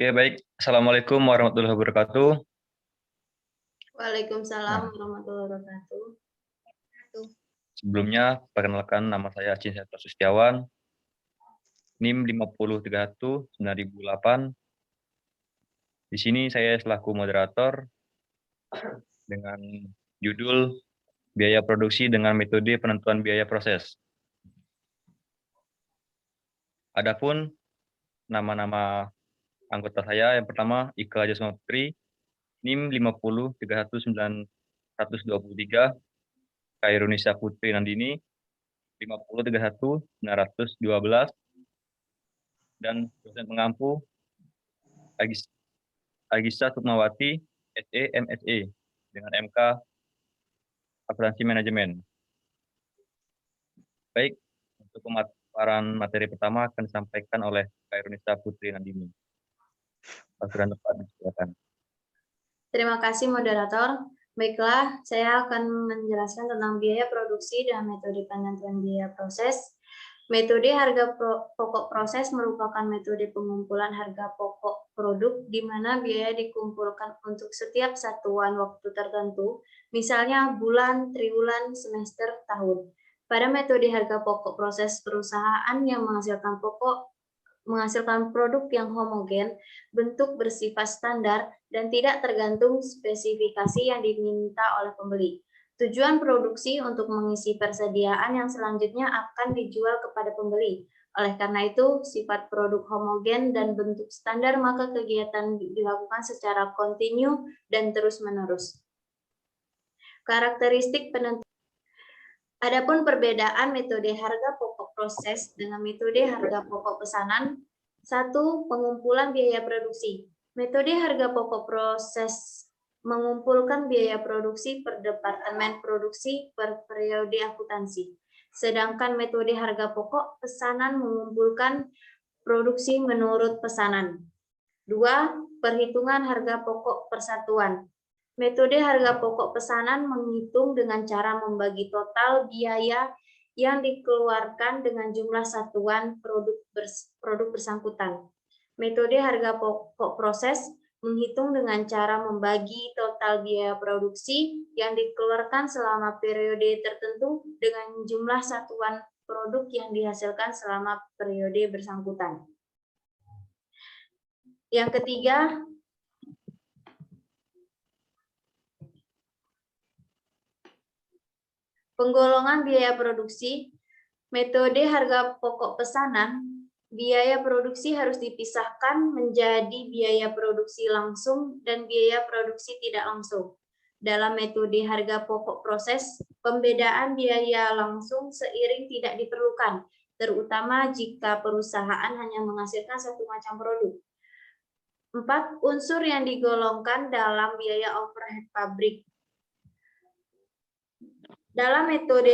Oke, baik. Assalamualaikum warahmatullahi wabarakatuh. Waalaikumsalam Nah, warahmatullahi wabarakatuh. sebelumnya, perkenalkan nama saya Acin Hendra Sustiawan, NIM 5031-9008. Di sini saya selaku moderator dengan judul Biaya Produksi dengan Metode Penentuan Biaya Proses. Adapun nama-nama anggota saya, yang pertama Ika Jasma Putri, NIM 50319123, Khairunisa Putri Nandini, 5031-912, dan dosen pengampu Agisa Sukmawati, SE MSE, dengan MK Akuntansi Manajemen. Baik, untuk pemaparan materi pertama akan disampaikan oleh Khairunisa Putri Nandini. Aturan tepat, silakan. Terima kasih moderator. Baiklah, saya akan menjelaskan tentang biaya produksi dan metode penentuan biaya proses. Metode harga pokok proses merupakan metode pengumpulan harga pokok produk di mana biaya dikumpulkan untuk setiap satuan waktu tertentu, misalnya bulan, triwulan, semester, tahun. Pada metode harga pokok proses perusahaan yang menghasilkan produk yang homogen, bentuk bersifat standar, dan tidak tergantung spesifikasi yang diminta oleh pembeli. Tujuan produksi untuk mengisi persediaan yang selanjutnya akan dijual kepada pembeli. Oleh karena itu, sifat produk homogen dan bentuk standar, maka kegiatan dilakukan secara kontinu dan terus-menerus. Karakteristik penentuan. Adapun perbedaan metode harga pokok proses dengan metode harga pokok pesanan. 1. Pengumpulan biaya produksi. Metode harga pokok proses mengumpulkan biaya produksi per departemen produksi per periode akuntansi. Sedangkan metode harga pokok pesanan mengumpulkan produksi menurut pesanan. 2. Perhitungan harga pokok persatuan. Metode harga pokok pesanan menghitung dengan cara membagi total biaya yang dikeluarkan dengan jumlah satuan produk bersangkutan. Metode harga pokok proses menghitung dengan cara membagi total biaya produksi yang dikeluarkan selama periode tertentu dengan jumlah satuan produk yang dihasilkan selama periode bersangkutan. Yang ketiga, penggolongan biaya produksi. Metode harga pokok pesanan, biaya produksi harus dipisahkan menjadi biaya produksi langsung dan biaya produksi tidak langsung. Dalam metode harga pokok proses, pembedaan biaya langsung seiring tidak diperlukan, terutama jika perusahaan hanya menghasilkan satu macam produk. 4. Unsur yang digolongkan dalam biaya overhead pabrik. Dalam metode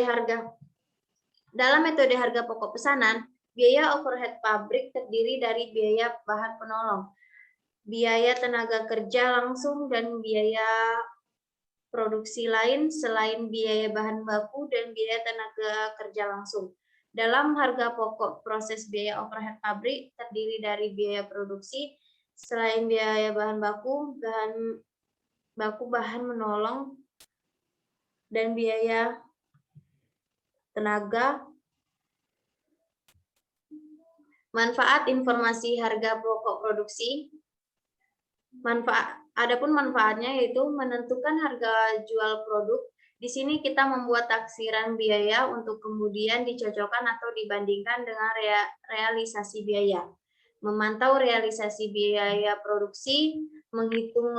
harga pokok pesanan, biaya overhead pabrik terdiri dari biaya bahan penolong, biaya tenaga kerja langsung, dan biaya produksi lain selain biaya bahan baku dan biaya tenaga kerja langsung. Dalam harga pokok proses, biaya overhead pabrik terdiri dari biaya produksi selain biaya bahan baku, bahan menolong, dan biaya tenaga. Manfaat informasi harga pokok produksi. Adapun manfaatnya yaitu menentukan harga jual produk. Di sini kita membuat taksiran biaya untuk kemudian dicocokkan atau dibandingkan dengan realisasi biaya. Memantau realisasi biaya produksi, menghitung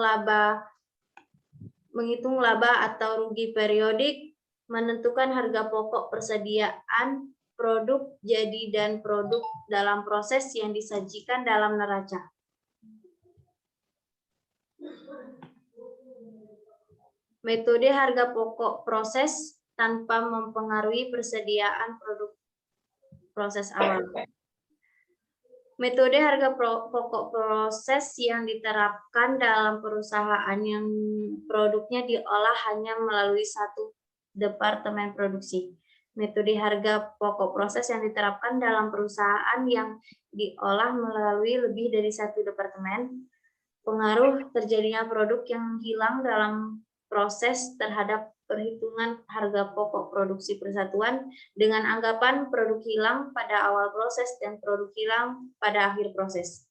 laba atau rugi periodik, menentukan harga pokok persediaan produk jadi dan produk dalam proses yang disajikan dalam neraca. Metode harga pokok proses tanpa mempengaruhi persediaan produk proses awal. Metode harga pokok proses yang diterapkan dalam perusahaan yang produknya diolah hanya melalui satu departemen produksi. Metode harga pokok proses yang diterapkan dalam perusahaan yang diolah melalui lebih dari satu departemen. Pengaruh terjadinya produk yang hilang dalam proses terhadap perhitungan harga pokok produksi persatuan dengan anggapan produk hilang pada awal proses dan produk hilang pada akhir proses.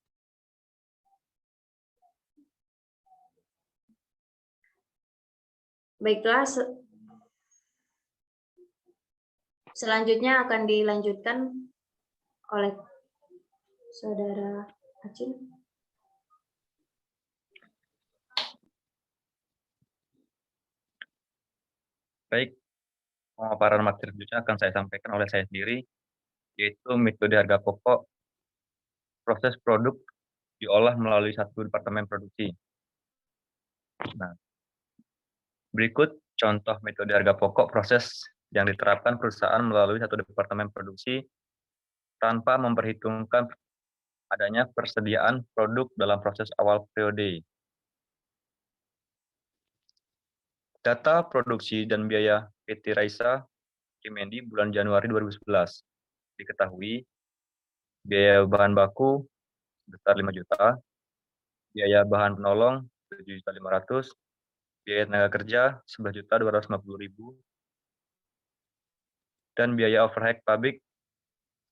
Baiklah, selanjutnya akan dilanjutkan oleh Saudara Acin. Baik, pemaparan materi selanjutnya akan saya sampaikan oleh saya sendiri, yaitu metode harga pokok proses produk diolah melalui satu departemen produksi. Nah, berikut contoh metode harga pokok proses yang diterapkan perusahaan melalui satu departemen produksi tanpa memperhitungkan adanya persediaan produk dalam proses awal periode. Data produksi dan biaya PT Raisa Kemendi bulan Januari 2011. Diketahui biaya bahan baku sebesar 5 juta, biaya bahan penolong 7.500.000, biaya tenaga kerja 11.250.000, dan biaya overhead pabrik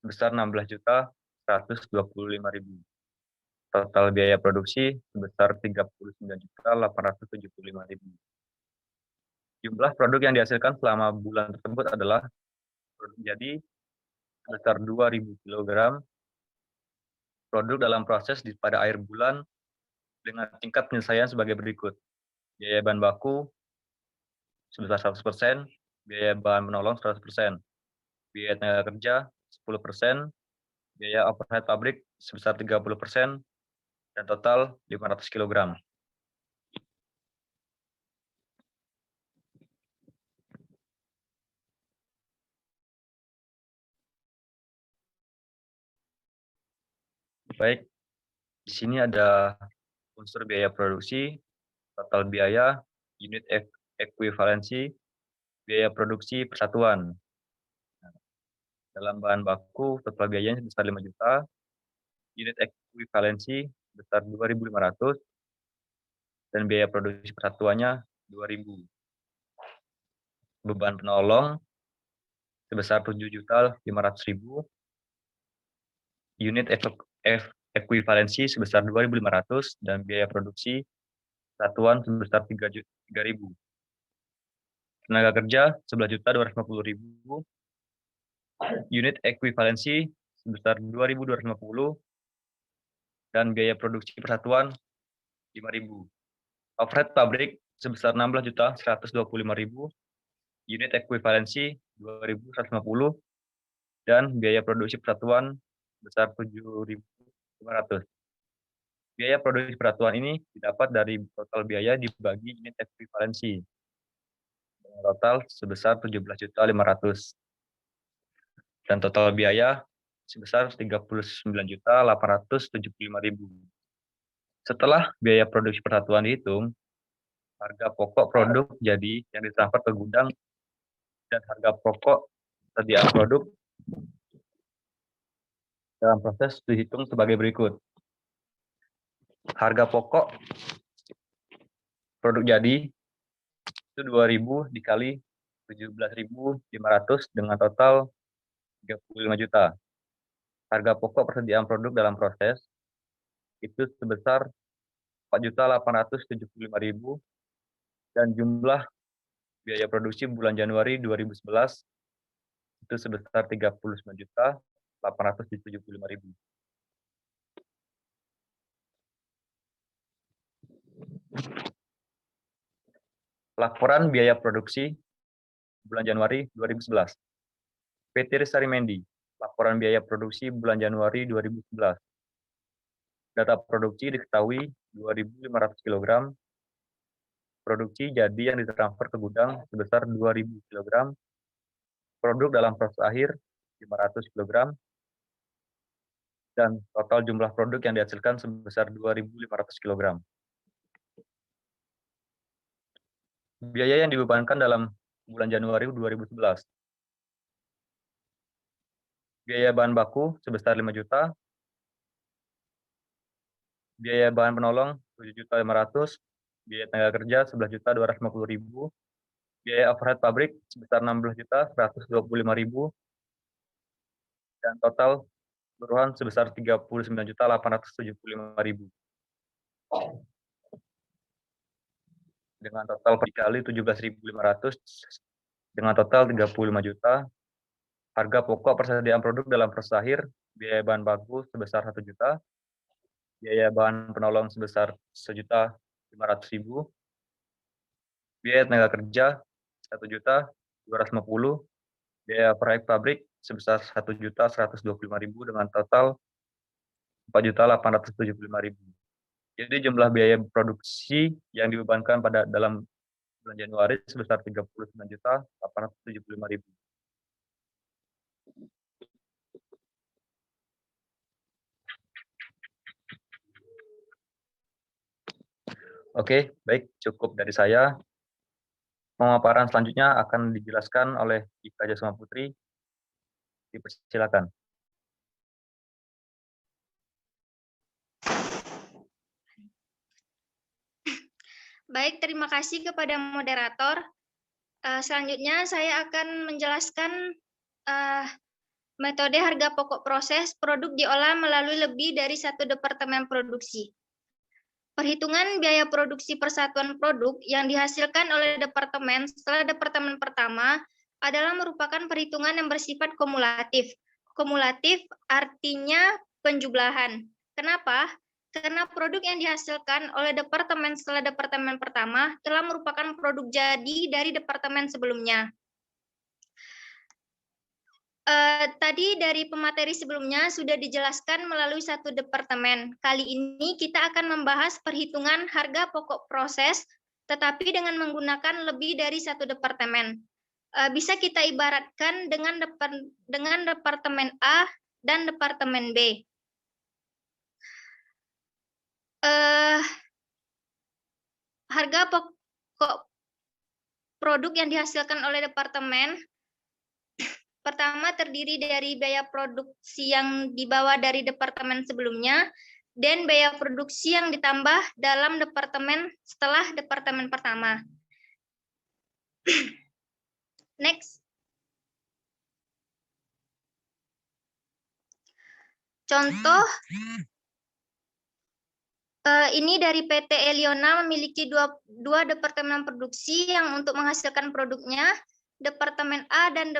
sebesar 16.125.000. Total biaya produksi sebesar 39.875.000. Jumlah produk yang dihasilkan selama bulan tersebut adalah produk jadi sebesar 2.000 kg, produk dalam proses pada akhir bulan dengan tingkat penyelesaian sebagai berikut. Biaya bahan baku sebesar 100%, biaya bahan penolong 100%, biaya tenaga kerja 10%, biaya overhead pabrik sebesar 30%, dan total 500 kg. Baik, di sini ada unsur biaya produksi, total biaya, unit ekuivalensi, biaya produksi persatuan. Dalam bahan baku, total biayanya sebesar 5 juta, unit ekuivalensi sebesar 2.500, dan biaya produksi persatuannya 2.000. Beban penolong sebesar 7.500.000, unit ekuivalensi sebesar 2.500, dan biaya produksi satuan sebesar 3.000. Tenaga kerja 11.250.000, unit ekuivalensi sebesar 2.250, dan biaya produksi persatuan 5.000. Overhead pabrik sebesar 16.125.000, unit ekuivalensi 2.150, dan biaya produksi persatuan sebesar 7.500. Biaya produksi persatuan ini didapat dari total biaya dibagi unit ekuivalensi, dengan total sebesar 17.500, dan total biaya sebesar 39.875.000. Setelah biaya produksi persatuan dihitung, harga pokok produk jadi yang ditransfer ke gudang dan harga pokok persediaan produk dalam proses dihitung sebagai berikut. Harga pokok produk jadi itu 2.000 dikali 17.500 dengan total 35 juta. Harga pokok persediaan produk dalam proses itu sebesar 4.875.000, dan jumlah biaya produksi bulan Januari 2011 itu sebesar 39.875.000. Laporan biaya produksi bulan Januari 2011. PT Rizari Mendi, laporan biaya produksi bulan Januari 2011. Data produksi diketahui 2.500 kg, produksi jadi yang ditransfer ke gudang sebesar 2.000 kg, produk dalam proses akhir 500 kg, dan total jumlah produk yang dihasilkan sebesar 2.500 kg. Biaya yang dibebankan dalam bulan Januari 2011. biaya bahan baku sebesar 5 juta, biaya bahan penolong 7.500.000, biaya tenaga kerja 11.250.000, biaya overhead pabrik sebesar 16.125.000, dan total keseluruhan sebesar 39.875.000. Dengan total dikali 17.500 dengan total 35 juta. Harga pokok persediaan produk dalam proses akhir, biaya bahan baku sebesar 1 juta, biaya bahan penolong sebesar 1.500.000, biaya tenaga kerja 1.250.000, biaya proyek pabrik sebesar 1.125.000 dengan total 4.875.000. Jadi jumlah biaya produksi yang dibebankan dalam bulan Januari sebesar 39.875.000. Oke, baik, cukup dari saya. Pemaparan selanjutnya akan dijelaskan oleh Ika Jasma Putri. Dipersilakan. Baik, terima kasih kepada moderator. Selanjutnya saya akan menjelaskan metode harga pokok proses produk diolah melalui lebih dari satu departemen produksi. Perhitungan biaya produksi persatuan produk yang dihasilkan oleh departemen setelah departemen pertama adalah merupakan perhitungan yang bersifat kumulatif. Kumulatif artinya penjumlahan. Kenapa? Karena produk yang dihasilkan oleh departemen setelah departemen pertama telah merupakan produk jadi dari departemen sebelumnya. Tadi dari pemateri sebelumnya sudah dijelaskan melalui satu departemen. Kali ini kita akan membahas perhitungan harga pokok proses, tetapi dengan menggunakan lebih dari satu departemen. Bisa kita ibaratkan dengan departemen A dan departemen B. Harga pokok produk yang dihasilkan oleh departemen pertama terdiri dari biaya produksi yang dibawa dari departemen sebelumnya dan biaya produksi yang ditambah dalam departemen setelah departemen pertama. Next. Contoh, ini dari PT Eliona memiliki dua departemen produksi yang untuk menghasilkan produknya, Departemen A dan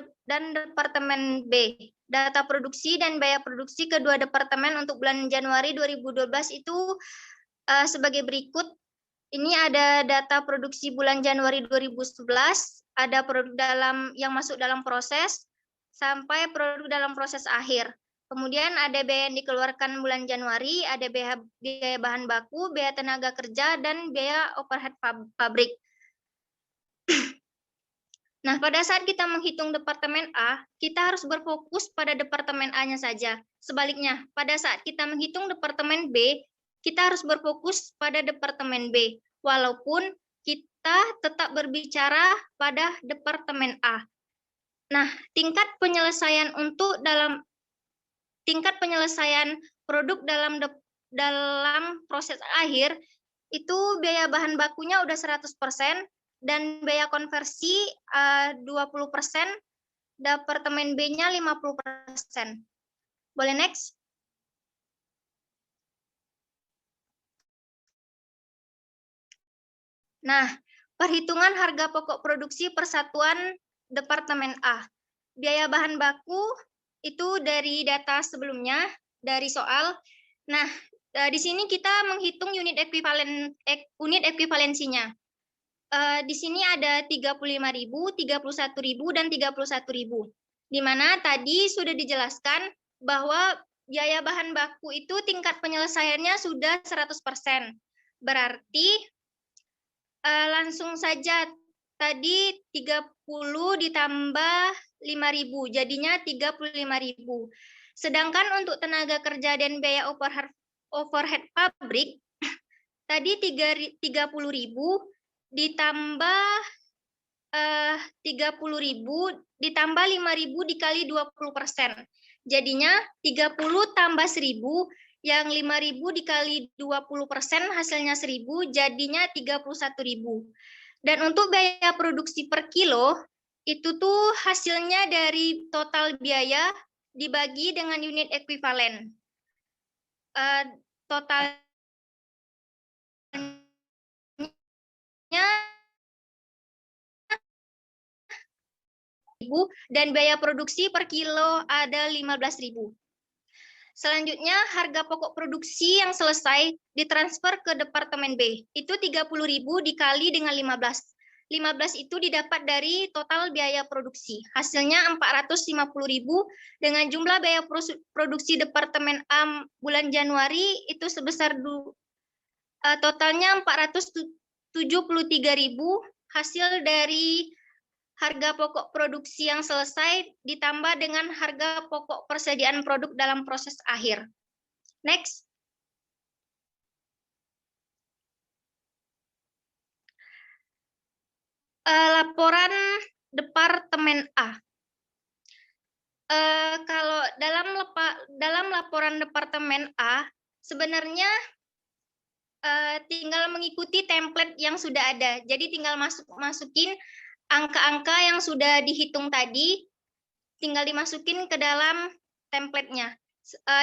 Departemen B. Data produksi dan biaya produksi kedua departemen untuk bulan Januari 2012 itu sebagai berikut. Ini ada data produksi bulan Januari 2011, ada produk yang masuk dalam proses, sampai produk dalam proses akhir. Kemudian ada biaya yang dikeluarkan bulan Januari, ada biaya bahan baku, biaya tenaga kerja, dan biaya overhead pabrik. Nah, pada saat kita menghitung departemen A, kita harus berfokus pada departemen A-nya saja. Sebaliknya, pada saat kita menghitung departemen B, kita harus berfokus pada departemen B, walaupun kita tetap berbicara pada departemen A. Nah, tingkat penyelesaian produk dalam proses akhir itu biaya bahan bakunya udah 100%, dan biaya konversi 20%, departemen B-nya 50%. Boleh next? Nah, perhitungan harga pokok produksi persatuan departemen A. Biaya bahan baku itu dari data sebelumnya, dari soal. Nah, di sini kita menghitung unit ekuivalensinya. Di sini ada 35.000, 31.000, dan 31.000. Di mana tadi sudah dijelaskan bahwa biaya bahan baku itu tingkat penyelesaiannya sudah 100%. Berarti langsung saja tadi 30 ditambah 5.000, jadinya 35.000. Sedangkan untuk tenaga kerja dan biaya overhead pabrik, tadi 30.000 ditambah 30.000 ditambah 5.000 dikali 20%. Jadinya 30 tambah 1000, yang 5.000 dikali 20% hasilnya 1.000, jadinya 31.000. Dan untuk biaya produksi per kilo, itu tuh hasilnya dari total biaya dibagi dengan unit ekuivalen. Totalnya dan biaya produksi per kilo ada 15.000. Selanjutnya, harga pokok produksi yang selesai ditransfer ke Departemen B. Itu 30.000 dikali dengan 15. 15 itu didapat dari total biaya produksi. Hasilnya 450.000 dengan jumlah biaya produksi Departemen A bulan Januari itu sebesar totalnya 473.000. Hasil dari harga pokok produksi yang selesai ditambah dengan harga pokok persediaan produk dalam proses akhir. Next. Laporan Departemen A. Kalau dalam laporan Departemen A, sebenarnya tinggal mengikuti template yang sudah ada. Jadi tinggal masukin angka-angka yang sudah dihitung tadi, tinggal dimasukin ke dalam template-nya.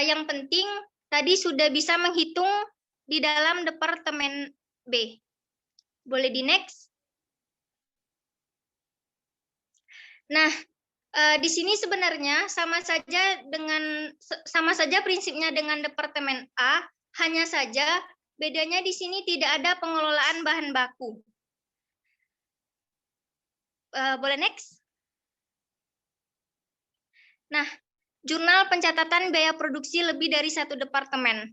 Yang penting tadi sudah bisa menghitung di dalam Departemen B. Boleh di next. Nah, di sini sebenarnya sama saja prinsipnya dengan Departemen A, hanya saja bedanya di sini tidak ada pengelolaan bahan baku. Boleh next. Nah, jurnal pencatatan biaya produksi lebih dari satu departemen.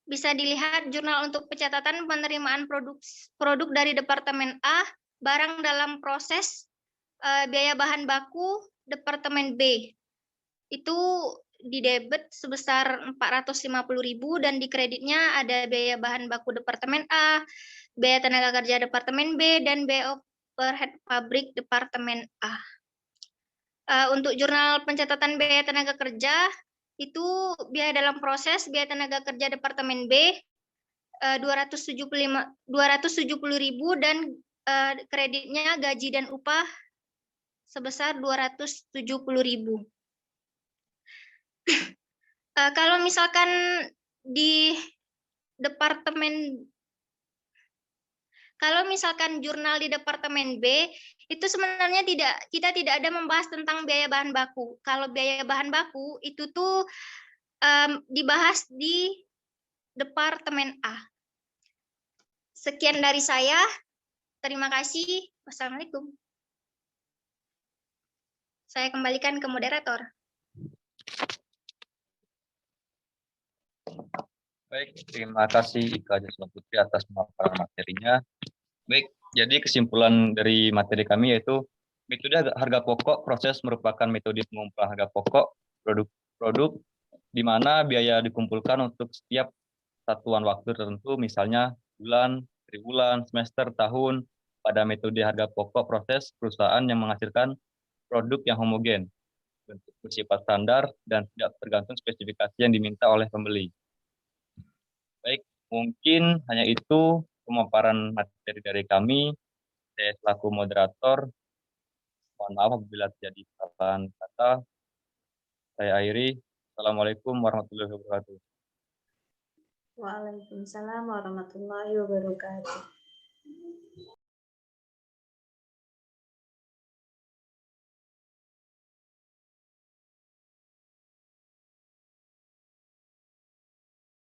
Bisa dilihat jurnal untuk pencatatan penerimaan produk dari Departemen A, barang dalam proses, biaya bahan baku Departemen B. Itu di debit sebesar 450.000 dan di kreditnya ada biaya bahan baku Departemen A, biaya tenaga kerja Departemen B, dan biaya overhead pabrik Departemen A. Untuk jurnal pencatatan biaya tenaga kerja, itu biaya dalam proses, biaya tenaga kerja Departemen B, 270.000 dan kreditnya gaji dan upah sebesar 270.000. Kalau misalkan di jurnal di Departemen B, itu sebenarnya kita tidak ada membahas tentang biaya bahan baku. Kalau biaya bahan baku itu tuh dibahas di Departemen A. Sekian dari saya. Terima kasih. Wassalamualaikum. Saya kembalikan ke moderator. Baik, terima kasih Ika Jasmine Putri atas pemaparan materinya. Baik, jadi kesimpulan dari materi kami yaitu metode harga pokok proses merupakan metode pengumpulan harga pokok produk di mana biaya dikumpulkan untuk setiap satuan waktu tertentu, misalnya bulan, triwulan, semester, tahun, pada metode harga pokok proses perusahaan yang menghasilkan produk yang homogen, bentuk bersifat standar, dan tidak tergantung spesifikasi yang diminta oleh pembeli. Baik, mungkin hanya itu pemaparan materi dari kami. Saya selaku moderator, mohon maaf apabila terjadi kesalahan kata. Saya akhiri. Assalamualaikum warahmatullahi wabarakatuh. Waalaikumsalam warahmatullahi wabarakatuh.